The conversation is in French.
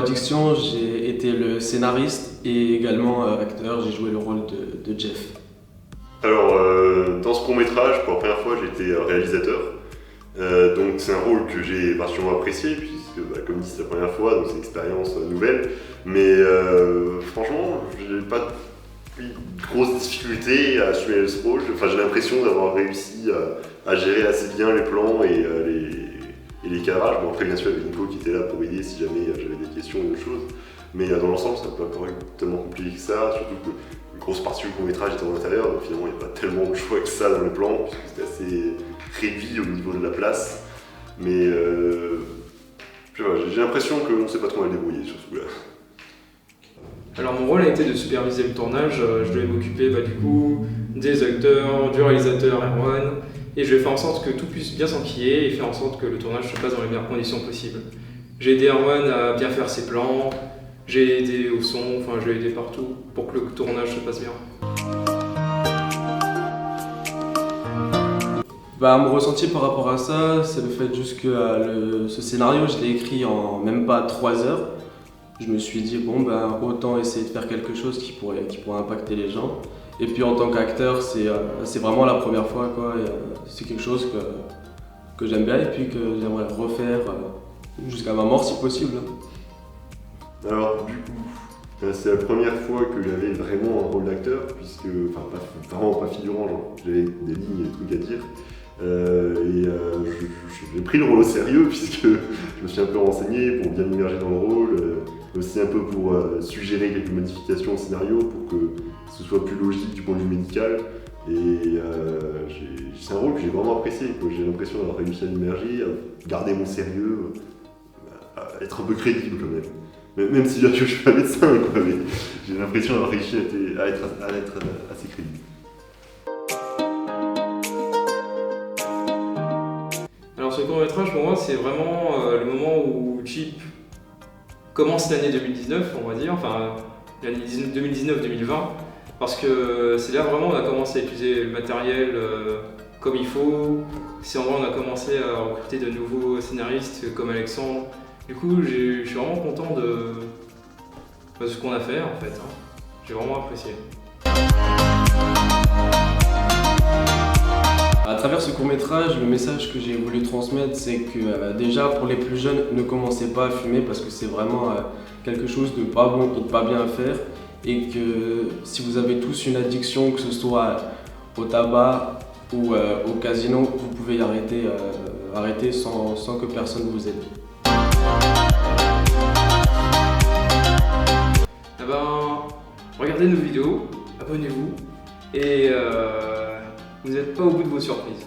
addiction, j'ai été le scénariste et également acteur. J'ai joué le rôle de Jeff. Alors, dans ce court-métrage, pour la première fois, j'étais réalisateur. Donc c'est un rôle que j'ai particulièrement apprécié, puisque comme dit c'est la première fois, donc c'est une expérience nouvelle. Mais franchement, j'ai pas eu de grosses difficultés à assumer ce rôle. Enfin, j'ai l'impression d'avoir réussi à gérer assez bien les plans et les cadrages. Bon, après bien sûr il y avait Nico qui était là pour aider si jamais j'avais des questions ou autre chose. Mais dans l'ensemble ça n'a pas paru tellement compliqué que ça, surtout que une grosse partie du court-métrage était en intérieur, donc finalement il n'y a pas tellement de choix que ça dans le plan, puisque c'était assez réduit au niveau de la place. Mais j'ai l'impression qu'on ne s'est pas trop mal débrouillé sur ce coup-là. Alors mon rôle a été de superviser le tournage, je devais m'occuper du coup des acteurs, du réalisateur Erwan, et je vais faire en sorte que tout puisse bien s'enquiller et faire en sorte que le tournage se passe dans les meilleures conditions possibles. J'ai aidé Erwan à bien faire ses plans, j'ai aidé au son, enfin je l'ai aidé partout pour que le tournage se passe bien. Mon ressenti par rapport à ça, c'est le fait juste que ce scénario, je l'ai écrit en même pas 3 heures. Je me suis dit, autant essayer de faire quelque chose qui pourrait impacter les gens. Et puis en tant qu'acteur, c'est vraiment la première fois, quoi. C'est quelque chose que j'aime bien et puis que j'aimerais refaire jusqu'à ma mort si possible. Alors du coup, c'est la première fois que j'avais vraiment un rôle d'acteur, puisque, vraiment pas figurant, genre, j'avais des lignes et des trucs à dire. J'ai pris le rôle au sérieux puisque je me suis un peu renseigné pour bien m'immerger dans le rôle, aussi un peu pour suggérer quelques modifications au scénario pour que ce soit plus logique du point de vue médical. Et c'est un rôle que j'ai vraiment apprécié, quoi. J'ai l'impression d'avoir réussi à m'immerger, à garder mon sérieux, à être un peu crédible quand même. Même si bien sûr je suis pas médecin, quoi, mais j'ai l'impression d'avoir réussi à être assez crédible. Alors ce court-métrage pour moi c'est vraiment le moment où Chip commence l'année 2019 on va dire, enfin l'année 2019-2020 parce que c'est là vraiment on a commencé à utiliser le matériel comme il faut, c'est en vrai on a commencé à recruter de nouveaux scénaristes comme Alexandre. Du coup je suis vraiment content de ce qu'on a fait en fait, hein. J'ai vraiment apprécié. À travers ce court-métrage, le message que j'ai voulu transmettre, c'est que déjà pour les plus jeunes, ne commencez pas à fumer parce que c'est vraiment quelque chose de pas bon et de pas bien à faire. Et que si vous avez tous une addiction, que ce soit au tabac ou au casino, vous pouvez y arrêter sans que personne vous aide. Regardez nos vidéos, abonnez-vous et vous n'êtes pas au bout de vos surprises.